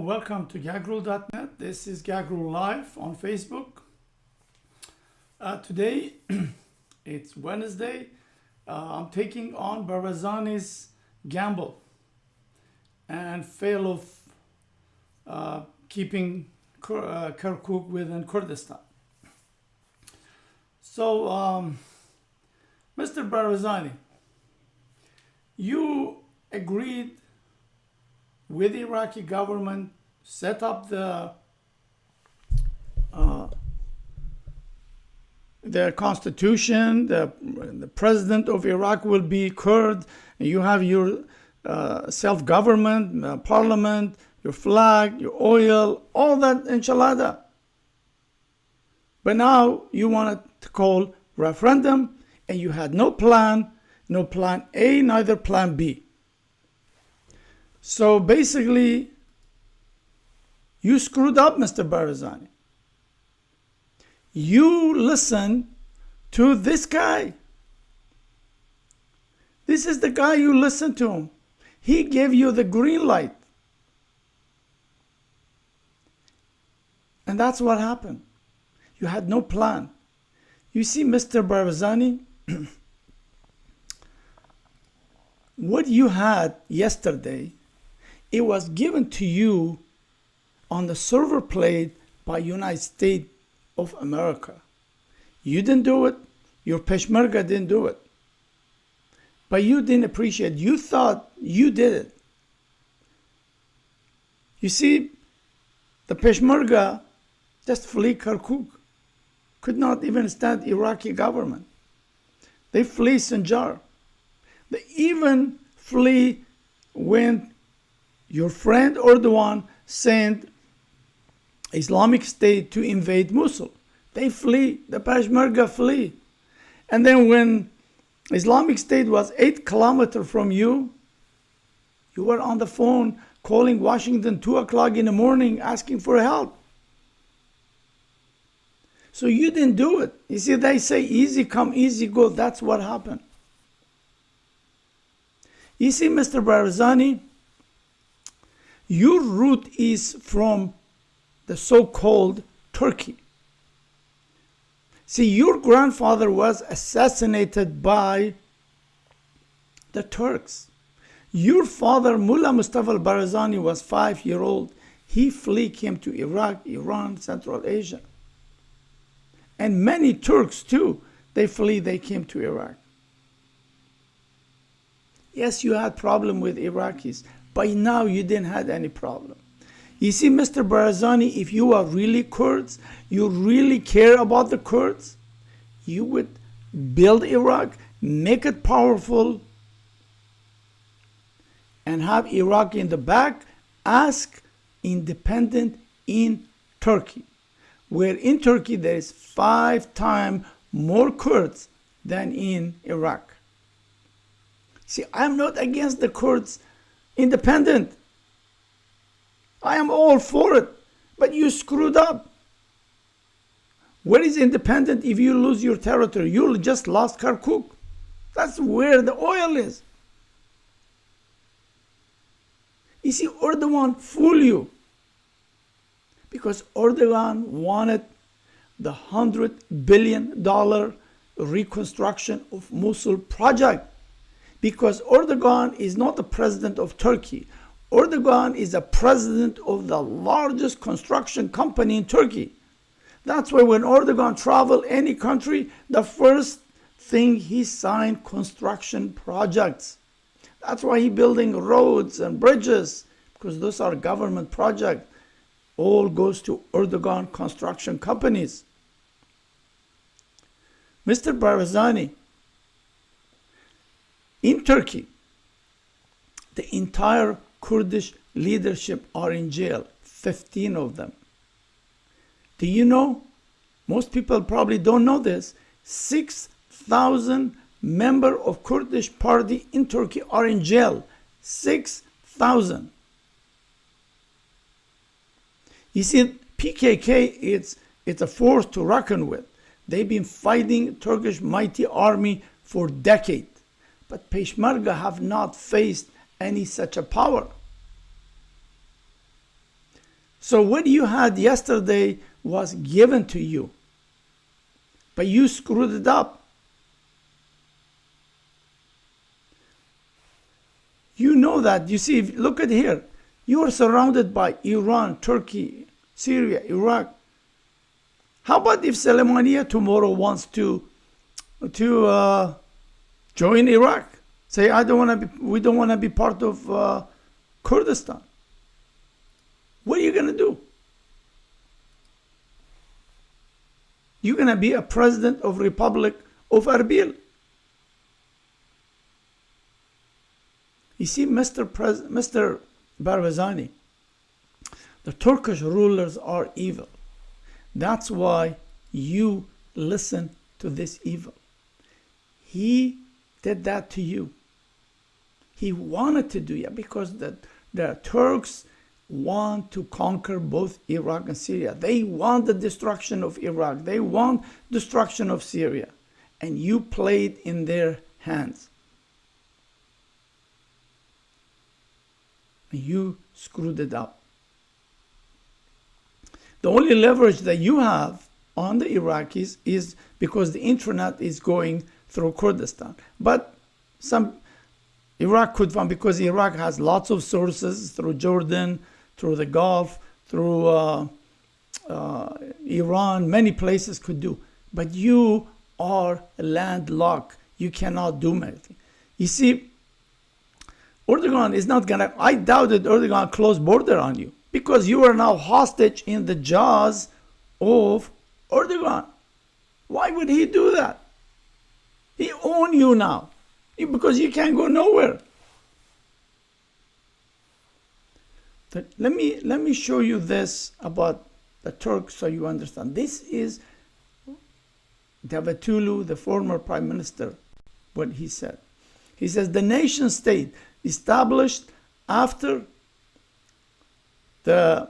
welcome to GagruleNet. This is GagruleLive on Facebook. Today, it's Wednesday. I'm taking on Barzani's gamble and fail of keeping Kirkuk within Kurdistan. So, Mr. Barzani, you agreed with the Iraqi government, set up their constitution, the president of Iraq will be Kurd, and you have your self-government, parliament, your flag, your oil, all that enchilada. But now you wanted to call referendum, and you had no plan A, neither plan B. So basically, you screwed up, Mr. Barzani. You listen to this guy. This is the guy you listen to him. He gave you the green light. And that's what happened. You had no plan. You see, Mr. Barzani, what you had yesterday, it was given to you on the server plate by United States of America. You didn't do it. Your Peshmerga didn't do it. But you didn't appreciate it. You thought you did it. You see, the Peshmerga just flee Kirkuk. Could not even stand Iraqi government. They flee Sinjar. They even flee when your friend Erdogan sent Islamic State to invade Mosul. They flee, the Peshmerga flee. And then when Islamic State was 8 kilometers from you, you were on the phone calling Washington 2 o'clock in the morning asking for help. So you didn't do it. You see, they say easy come, easy go. That's what happened. You see, Mr. Barzani, your root is from the so-called Turkey. See, your grandfather was assassinated by the Turks. Your father, Mullah Mustafa al-Barzani, was 5-year-old. He came to Iraq, Iran, Central Asia. And many Turks too, they came to Iraq. Yes, you had problem with Iraqis. By now, you didn't have any problem. You see, Mr. Barzani, if you are really Kurds, you really care about the Kurds, you would build Iraq, make it powerful, and have Iraq in the back, ask independent in Turkey, where in Turkey there is 5 times more Kurds than in Iraq. See, I'm not against the Kurds independent. I am all for it, but you screwed up. Where is independent if you lose your territory? You just lost Kirkuk. That's where the oil is. You see, Erdogan fooled you because Erdogan wanted the $100 billion reconstruction of Mosul project. Because Erdogan is not the president of Turkey. Erdogan is the president of the largest construction company in Turkey. That's why when Erdogan traveled any country, the first thing he signed construction projects. That's why he building roads and bridges, because those are government projects. All goes to Erdogan construction companies. Mr. Barzani, in Turkey, the entire Kurdish leadership are in jail, 15 of them. Do you know? Most people probably don't know this. 6,000 members of Kurdish party in Turkey are in jail. 6,000. You see, PKK, it's a force to reckon with. They've been fighting Turkish mighty army for decades. But Peshmerga have not faced any such a power. So what you had yesterday was given to you, but you screwed it up. You know that. You see, look at here. You are surrounded by Iran, Turkey, Syria, Iraq. How about if Soleimani tomorrow wants to join Iraq? Say, we don't want to be part of Kurdistan. What are you going to do? You're going to be a president of Republic of Erbil. You see, Mr. Barzani, the Turkish rulers are evil. That's why you listen to this evil. He did that to you. He wanted to do it because the Turks want to conquer both Iraq and Syria. They want the destruction of Iraq. They want destruction of Syria. And you played in their hands. And you screwed it up. The only leverage that you have on the Iraqis is because the internet is going through Kurdistan. But Iraq could find, because Iraq has lots of sources through Jordan, through the Gulf, through Iran, many places could do. But you are landlocked. You cannot do anything. You see, Erdogan is not gonna, I doubted Erdogan closed border on you because you are now hostage in the jaws of Erdogan. Why would he do that? He owns you now because you can't go nowhere. Let me show you this about the Turks so you understand. This is Davutoglu, the former prime minister, what he said. He says the nation state established after the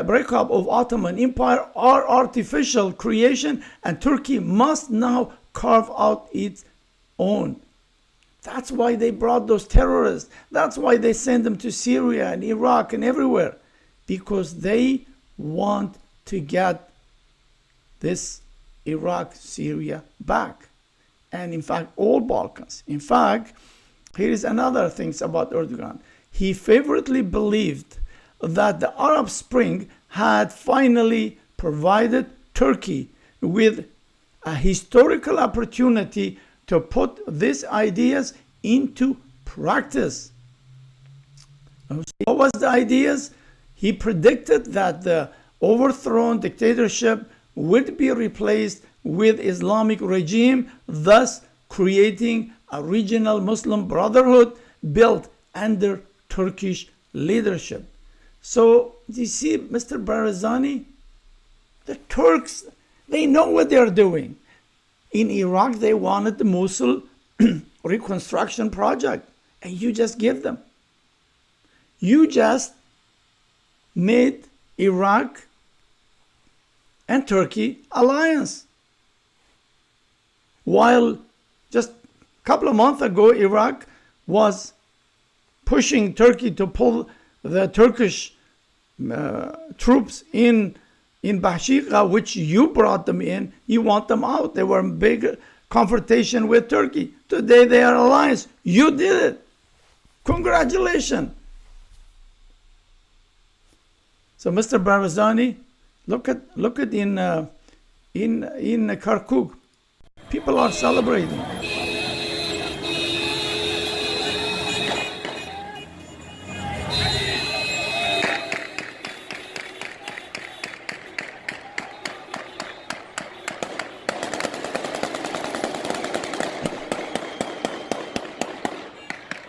breakup of Ottoman Empire are artificial creation, and Turkey must now carve out its own. That's why they brought those terrorists. That's why they sent them to Syria and Iraq and everywhere, because they want to get this Iraq, Syria back. And in fact, all Balkans. In fact, here is another thing about Erdogan. He fervently believed that the Arab Spring had finally provided Turkey with a historical opportunity to put these ideas into practice. What was the ideas? He predicted that the overthrown dictatorship would be replaced with Islamic regime, thus creating a regional Muslim brotherhood built under Turkish leadership. So, you see, Mr. Barzani, the Turks, they know what they're doing. In Iraq, they wanted the Mosul reconstruction project, and you just give them. You just made Iraq and Turkey alliance. While just a couple of months ago, Iraq was pushing Turkey to pull the Turkish troops in Bashika, which you brought them in. You want them out. They were in big confrontation with Turkey. Today they are alliance. You did it. Congratulations. So, Mr. Barzani, look at in Kirkuk, people are celebrating.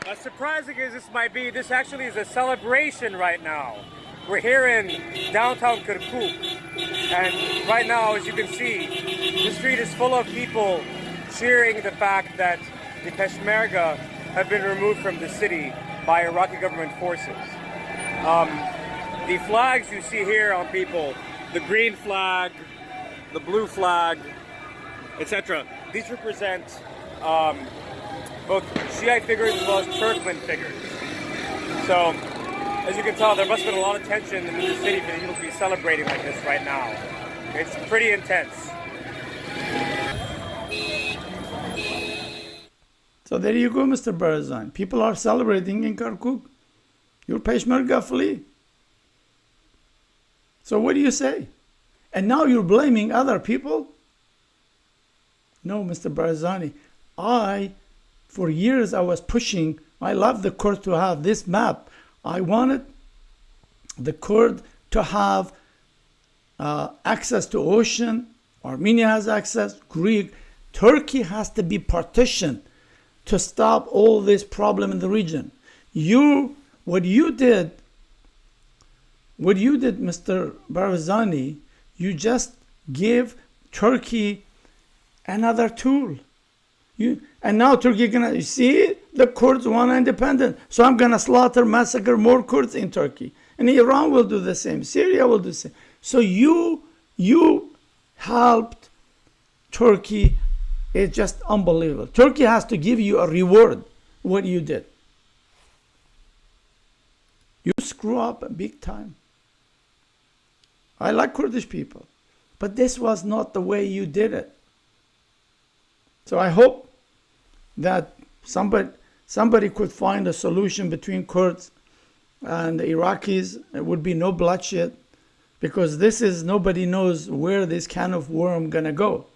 As surprising as this might be, this actually is a celebration right now. We're here in downtown Kirkuk, and right now, as you can see, the street is full of people cheering the fact that the Peshmerga have been removed from the city by Iraqi government forces. The flags you see here on people, the green flag, the blue flag, etc., these represent both Shiite figures as well as Turkmen figures. So As you can tell, there must have been a lot of tension in the city for people to be celebrating like this right now. It's pretty intense. So there you go, Mr. Barzani. People are celebrating in Kirkuk. Your Peshmerga flee. So what do you say? And now you're blaming other people? No, Mr. Barzani. For years I was pushing, I love the Kurd to have this map. I wanted the Kurd to have access to ocean. Armenia has access, Greek. Turkey has to be partitioned to stop all this problem in the region. What you did, Mr. Barzani, you just gave Turkey another tool. And now Turkey you see, the Kurds want independence. So I'm gonna slaughter, massacre more Kurds in Turkey. And Iran will do the same. Syria will do the same. So you helped Turkey. It's just unbelievable. Turkey has to give you a reward what you did. You screw up big time. I like Kurdish people, but this was not the way you did it. So I hope that somebody could find a solution between Kurds and the Iraqis. It would be no bloodshed, because nobody knows where this can of worm gonna go.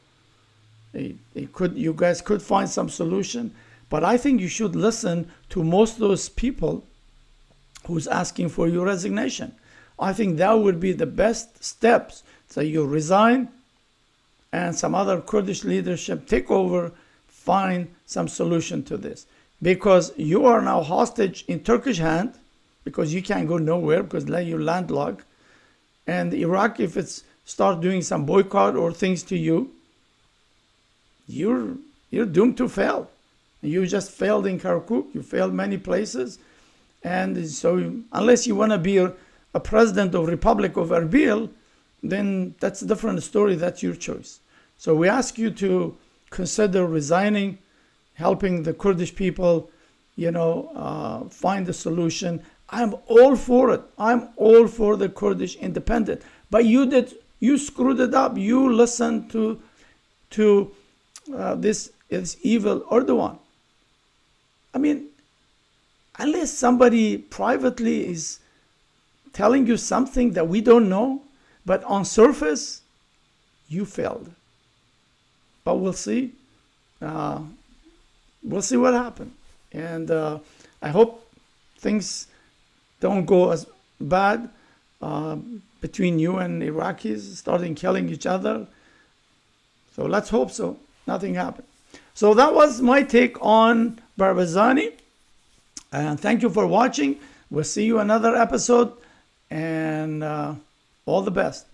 You guys could find some solution, but I think you should listen to most of those people who's asking for your resignation. I think that would be the best steps. So you resign, and some other Kurdish leadership take over, find some solution to this. Because you are now hostage in Turkish hand, because you can't go nowhere because you're landlocked. And Iraq, if it's start doing some boycott or things to you, you're doomed to fail. You just failed in Kirkuk, you failed many places. And so unless you want to be a president of Republic of Erbil, then that's a different story. That's your choice. So we ask you to consider resigning, helping the Kurdish people, find a solution. I'm all for it. I'm all for the Kurdish independence. But you screwed it up. You listened to this evil Erdogan. I mean, unless somebody privately is telling you something that we don't know, but on surface, you failed. But we'll see. We'll see what happens. And I hope things don't go as bad between you and Iraqis, starting killing each other. So let's hope so. Nothing happened. So that was my take on Barzani. And thank you for watching. We'll see you another episode. And all the best.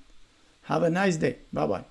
Have a nice day. Bye-bye.